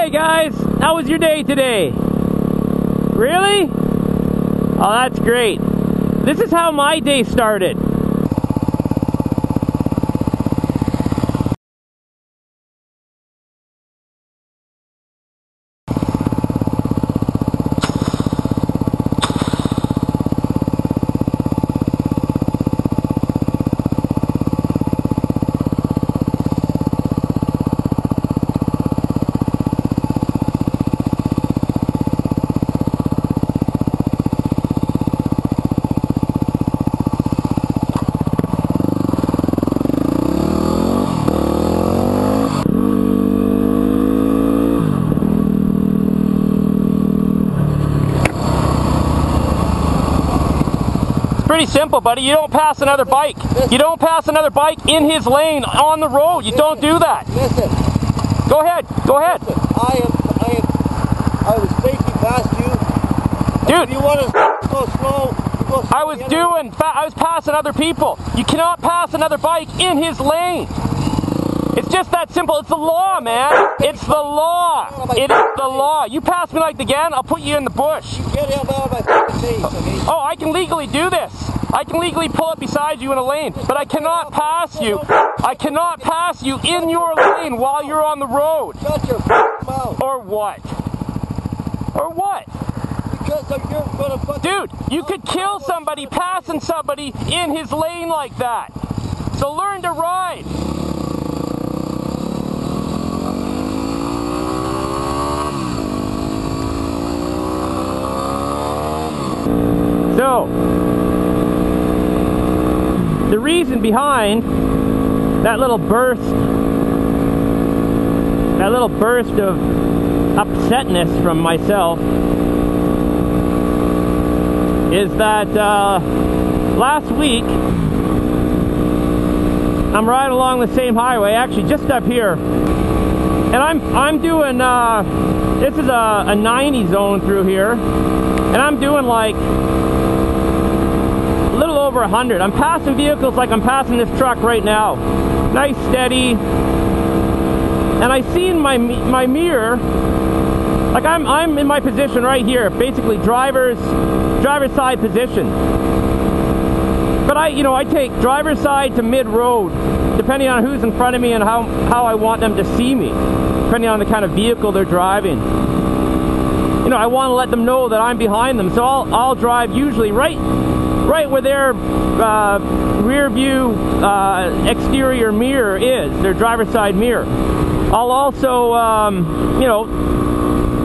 Hey guys, how was your day today? Really? Oh, that's great. This is how my day started. Pretty simple, buddy. You don't pass another bike. You don't pass another bike in his lane on the road. You don't do that. Listen. Go ahead. Go ahead. Listen, I was safely past you. Dude. If you want to go slow, go slow. I was passing other people. You cannot pass another bike in his lane. It's just that simple. It's the law, man. It's the law. It is the law. You pass me like the again, I'll put you in the bush. You get out of my fucking face, okay? Oh, I can legally do this. I can legally pull up beside you in a lane, but I cannot pass you. I cannot pass you in your lane while you're on the road. Shut your mouth. Or what? Or what? Because you're gonna fucking... Dude, you could kill somebody passing somebody in his lane like that. So learn to ride. So, the reason behind that little burst of upsetness from myself is that last week I'm riding along the same highway, actually just up here, and I'm doing this is a 90 zone through here, and I'm doing like a little over 100. I'm passing vehicles like I'm passing this truck right now. Nice, steady. And I see in my mirror, like I'm in my position right here, basically driver's side position. But I take driver's side to mid-road, depending on who's in front of me and how I want them to see me, depending on the kind of vehicle they're driving. I want to let them know that I'm behind them, so I'll drive usually right where their rear view exterior mirror is, their driver's side mirror. I'll also,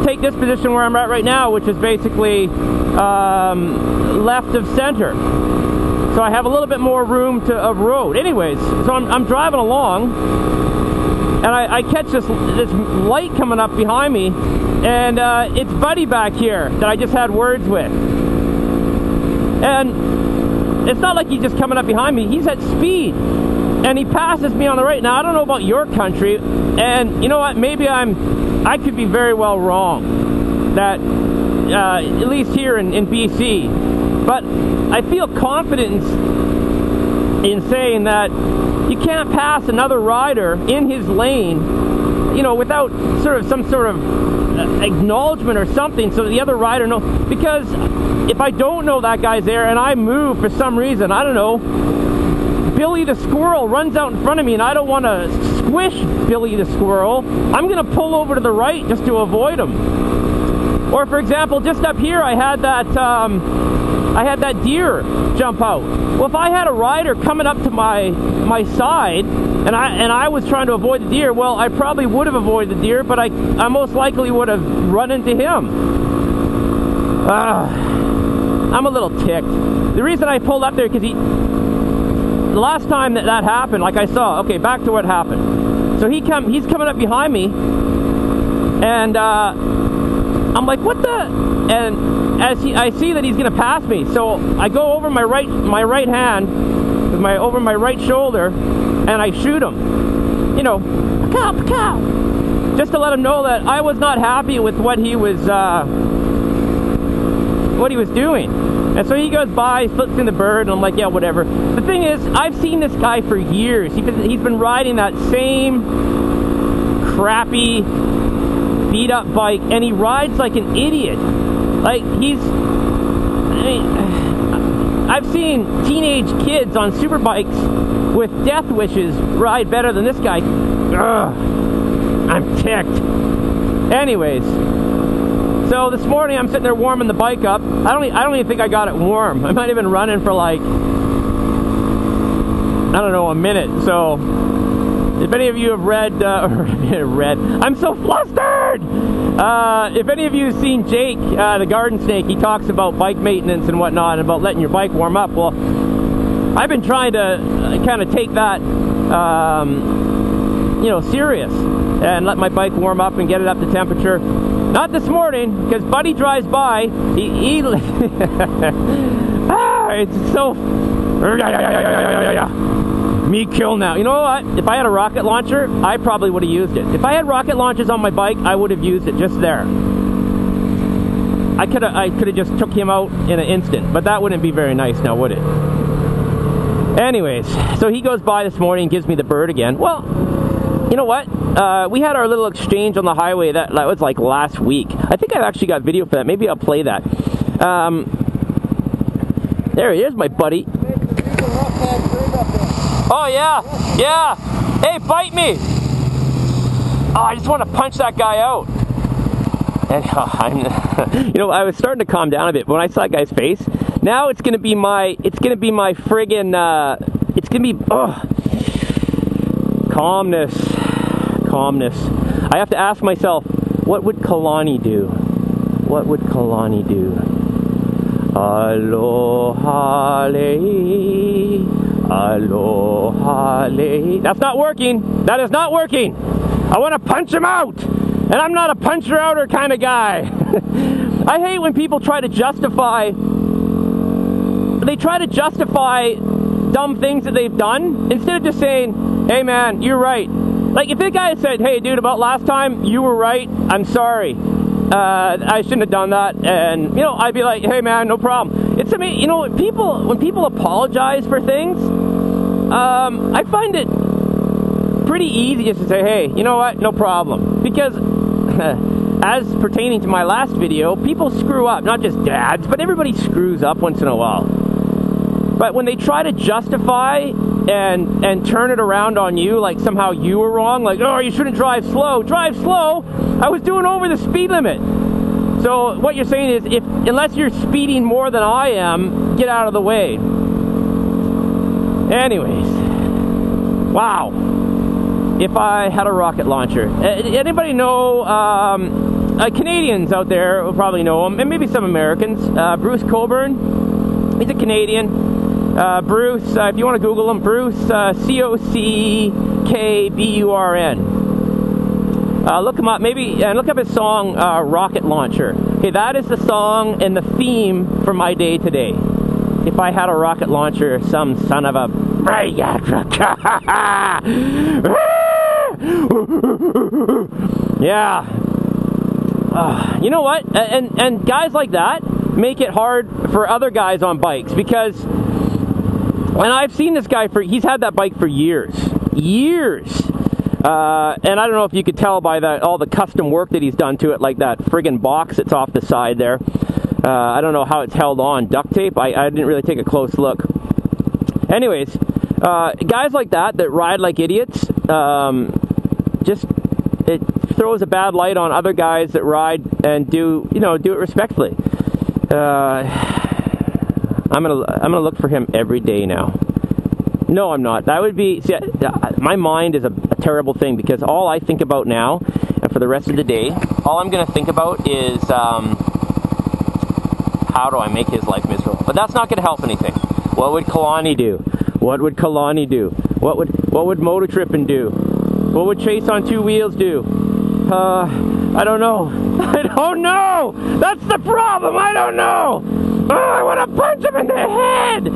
take this position where I'm at right now, which is basically left of center. So I have a little bit more room of road. Anyways, so I'm driving along, and I catch this light coming up behind me, and it's Buddy back here that I just had words with. And it's not like he's just coming up behind me. He's at speed, and he passes me on the right. Now, I don't know about your country, and you know what? Maybe I could be very well wrong. That at least here in BC, but I feel confident in saying that you can't pass another rider in his lane, without some sort of acknowledgement or something, so the other rider knows. Because if I don't know that guy's there and I move for some reason, I don't know, Billy the squirrel runs out in front of me and I don't want to squish Billy the squirrel, I'm going to pull over to the right just to avoid him. Or for example, just up here I had that deer jump out. Well, if I had a rider coming up to my side and I was trying to avoid the deer, well, I probably would have avoided the deer, but I most likely would have run into him. I'm a little ticked. The reason I pulled up there, because the last time that happened, like I saw, okay, back to what happened. So he's coming up behind me, and I'm like, what the? And I see that he's gonna pass me, so I go over my right hand with over my right shoulder, and I shoot him. Pacow, just to let him know that I was not happy with what he was doing. And so he goes by, flips in the bird, and I'm like, yeah, whatever. The thing is, I've seen this guy for years. He's been riding that same crappy beat up bike, and he rides like an idiot. Like, I've seen teenage kids on super bikes with death wishes ride better than this guy. Ugh, I'm ticked. Anyways, so this morning I'm sitting there warming the bike up. I don't even think I got it warm. I might have been running for like, I don't know, a minute. So if any of you have read, I'm so flustered! If any of you have seen Jake, the garden snake, he talks about bike maintenance and whatnot, and about letting your bike warm up. Well, I've been trying to kind of take that, you know, serious, and let my bike warm up and get it up to temperature. Not this morning, because Buddy drives by, it's so... Me kill now. You know what? If I had a rocket launcher, I probably would have used it. If I had rocket launchers on my bike, I would have used it just there. I could have just took him out in an instant, but that wouldn't be very nice now, would it? Anyways, so he goes by this morning and gives me the bird again. Well, you know what? We had our little exchange on the highway that was like last week. I think I've actually got video for that. Maybe I'll play that. There he is, my buddy. Oh yeah, yeah. Hey, bite me. Oh, I just want to punch that guy out. And you know, I was starting to calm down a bit, but when I saw that guy's face, now it's gonna be my friggin', it's gonna be, calmness. I have to ask myself, what would Kalani do? What would Kalani do? Aloha lei, aloha lei. That's not working. That is not working. I want to punch him out, and I'm not a puncher-outer kind of guy. I hate when people try to justify. They try to justify dumb things that they've done instead of just saying, "Hey, man, you're right." Like if the guy said, "Hey, dude, about last time, you were right. I'm sorry. I shouldn't have done that," and you know, I'd be like, "Hey man, no problem." It's, I mean, you know, when people apologize for things, I find it pretty easy just to say, "Hey, you know what, no problem," because as pertaining to my last video, people screw up, not just dads, but everybody screws up once in a while. But when they try to justify and turn it around on you, like somehow you were wrong, like, "Oh, you shouldn't drive slow." Drive slow? I was doing over the speed limit. So what you're saying is, unless you're speeding more than I am, get out of the way. Anyways, wow. If I had a rocket launcher, anybody know? Canadians out there will probably know him, and maybe some Americans. Bruce Coburn, he's a Canadian. Bruce, if you want to Google him, Bruce, C-O-C-K-B-U-R-N. Look him up, maybe, and look up his song, Rocket Launcher. Okay, that is the song and the theme for my day today. If I had a rocket launcher, some son of a... Yeah. You know what? And guys like that make it hard for other guys on bikes, because... And I've seen this guy he's had that bike for years. And I don't know if you could tell by all the custom work that he's done to it, like that friggin' box that's off the side there. I don't know how it's held on, duct tape. I didn't really take a close look. Anyways, guys like that ride like idiots, just, it throws a bad light on other guys that ride and do it respectfully. I'm gonna look for him every day now. No, I'm not. That would be... See, my mind is a terrible thing, because all I think about now, and for the rest of the day, all I'm going to think about is how do I make his life miserable. But that's not going to help anything. What would Kalani do? What would Kalani do? What would Moto Trippin' do? What would Chase on Two Wheels do? I don't know. I don't know! That's the problem! I don't know! Oh, I want to punch him in the head!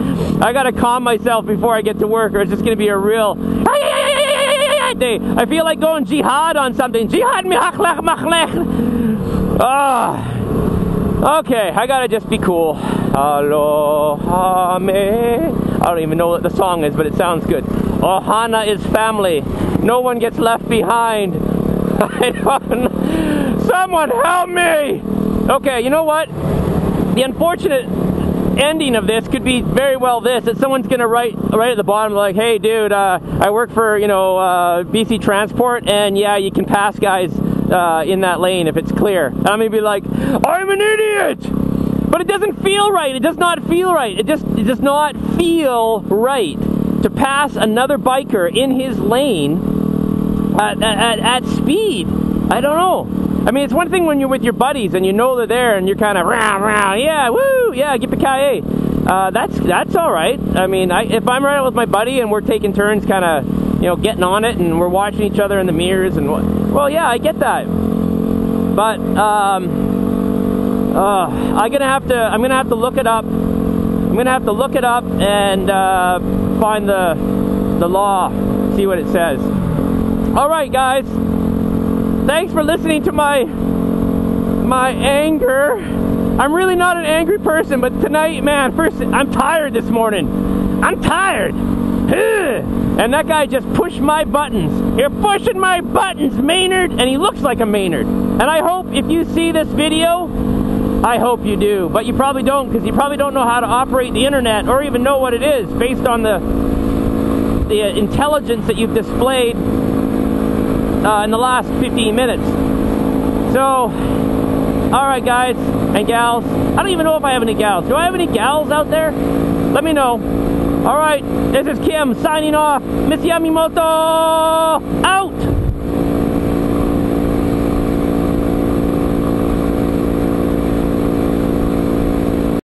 I gotta calm myself before I get to work, or it's just gonna be a real day. I feel like going jihad on something. Jihad mi hakhlech machlech. Okay, I gotta just be cool. Aloha me. I don't even know what the song is, but it sounds good. Ohana is family. No one gets left behind. I don't know. Someone help me! Okay, you know what? The unfortunate ending of this could be very well this, that someone's gonna write right at the bottom like, hey dude, I work for, you know, BC Transport, and yeah, you can pass guys in that lane if it's clear. And I'm gonna be like, I'm an idiot! But it doesn't feel right. It does not feel right. It does not feel right to pass another biker in his lane at speed. I don't know. I mean, it's one thing when you're with your buddies and you know they're there and you're kind of round, yeah, woo, yeah, yippee-ki-yay. That's all right. I mean, if I'm riding with my buddy and we're taking turns kind of, you know, getting on it and we're watching each other in the mirrors and well, yeah, I get that. But I'm gonna have to look it up. I'm gonna have to look it up and find the law, see what it says. All right, guys. Thanks for listening to my anger. I'm really not an angry person, but tonight, man, first, I'm tired this morning. I'm tired. And that guy just pushed my buttons. You're pushing my buttons, Maynard. And he looks like a Maynard. And I hope if you see this video, I hope you do. But you probably don't, because you probably don't know how to operate the internet or even know what it is based on the intelligence that you've displayed in the last 15 minutes. So, alright guys and gals. I don't even know if I have any gals. Do I have any gals out there? Let me know. Alright, this is Kim signing off. Miss Yamimoto out!